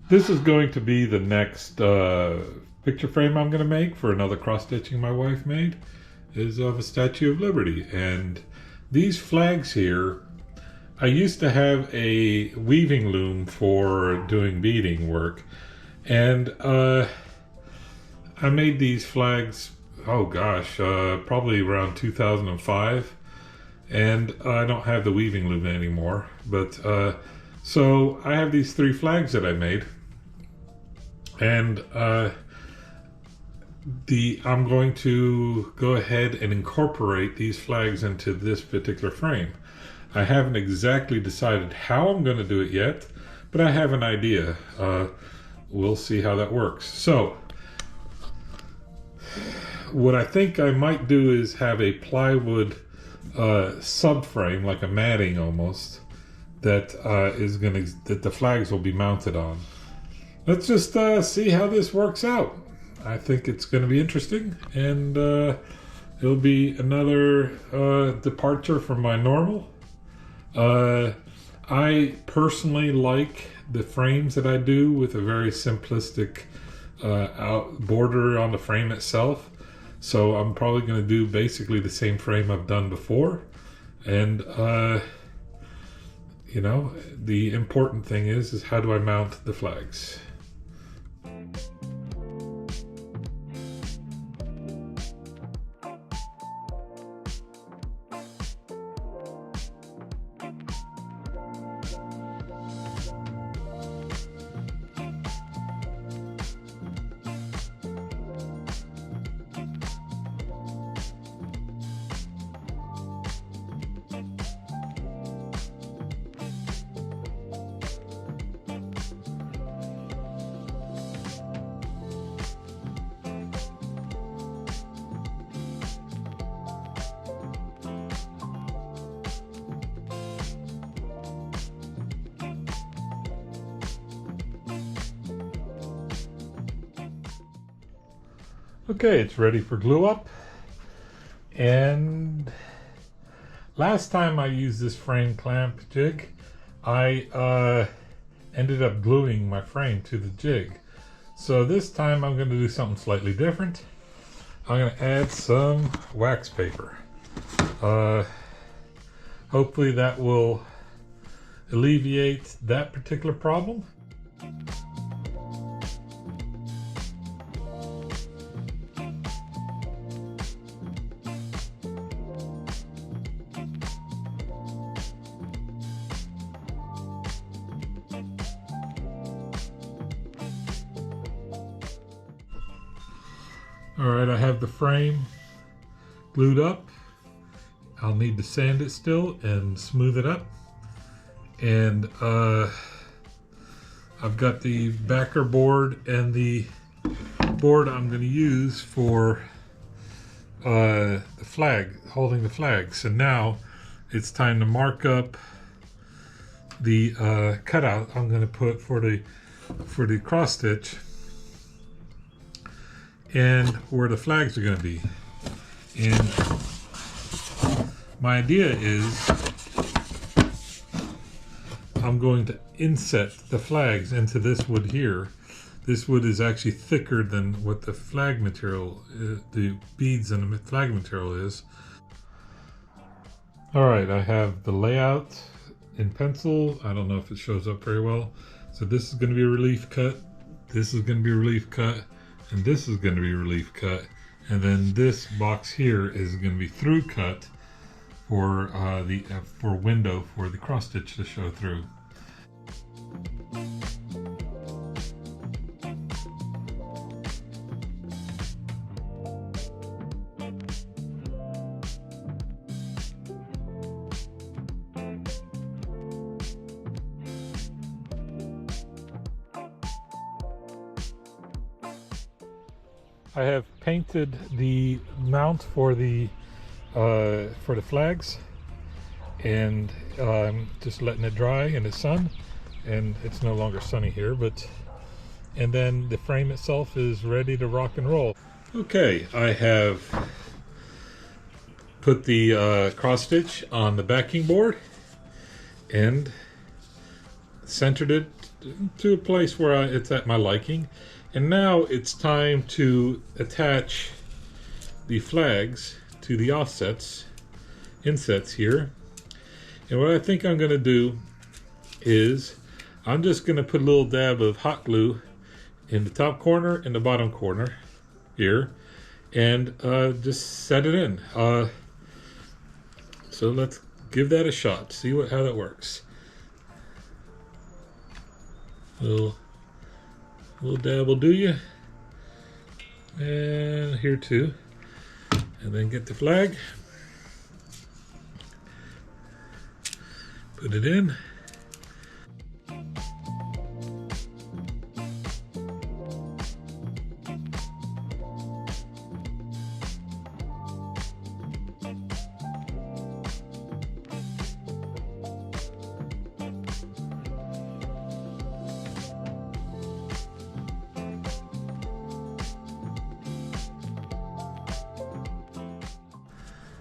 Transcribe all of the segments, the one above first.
This is going to be the next picture frame I'm going to make for another cross-stitching my wife made. Is of a Statue of Liberty. And these flags here, I used to have a weaving loom for doing beading work. And I made these flags, oh gosh, probably around 2005. And I don't have the weaving loom anymore. But so I have these 3 flags that I made. And I'm going to go ahead and incorporate these flags into this particular frame. I haven't exactly decided how I'm going to do it yet, but I have an idea. We'll see how that works. So what I think I might do is have a plywood subframe, like a matting almost, that that the flags will be mounted on. Let's just see how this works out. I think it's going to be interesting, and it'll be another departure from my normal. I personally like the frames that I do with a very simplistic border on the frame itself. So I'm probably going to do basically the same frame I've done before. And you know, the important thing is how do I mount the flags? Okay, it's ready for glue up. And last time I used this frame clamp jig, I ended up gluing my frame to the jig. So this time I'm going to do something slightly different. I'm going to add some wax paper. Hopefully that will alleviate that particular problem. Alright, I have the frame glued up. I'll need to sand it still and smooth it up. And I've got the backer board and the board I'm going to use for the flag, holding the flag. So now it's time to mark up the cutout I'm going to put for the cross stitch, and where the flags are going to be. And my idea is I'm going to inset the flags into this wood here. This wood is actually thicker than what the flag material, the beads and the flag material is. Alright, I have the layout in pencil. I don't know if it shows up very well. So this is going to be a relief cut, this is going to be a relief cut, and this is going to be relief cut, and then this box here is going to be through cut for the window for the cross stitch to show through. I have painted the mount for the flags, and I'm just letting it dry in the sun, and it's no longer sunny here, and then the frame itself is ready to rock and roll. Okay, I have put the cross stitch on the backing board and centered it to a place where it's at my liking. And now it's time to attach the flags to the insets here. And what I think I'm going to do is I'm just going to put a little dab of hot glue in the top corner and the bottom corner here, and just set it in. So let's give that a shot, see how that works. Little dab will do you, and here too. And then get the flag, put it in.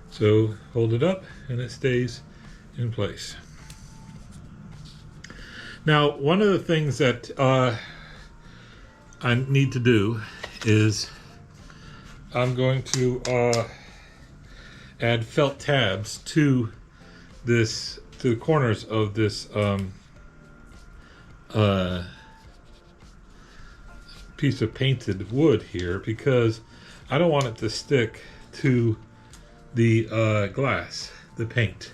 So hold it up and it stays in place. Now, one of the things that I need to do is I'm going to add felt tabs to the corners of this piece of painted wood here, because I don't want it to stick to the glass, the paint,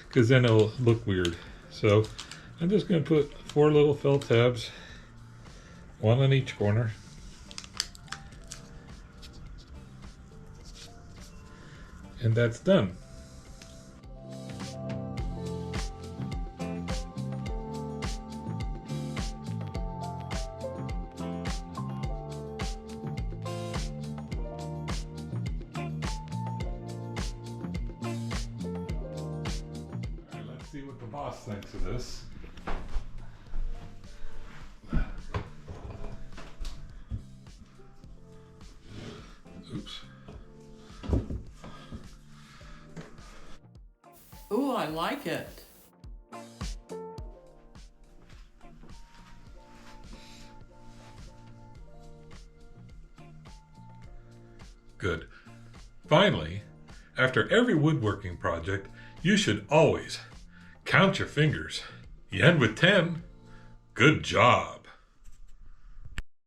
because then it'll look weird. So I'm just going to put 4 little felt tabs, 1 on each corner. And that's done. See what the boss thinks of this. Oops. Ooh, I like it. Good. Finally, after every woodworking project, you should always count your fingers. You end with 10. Good job.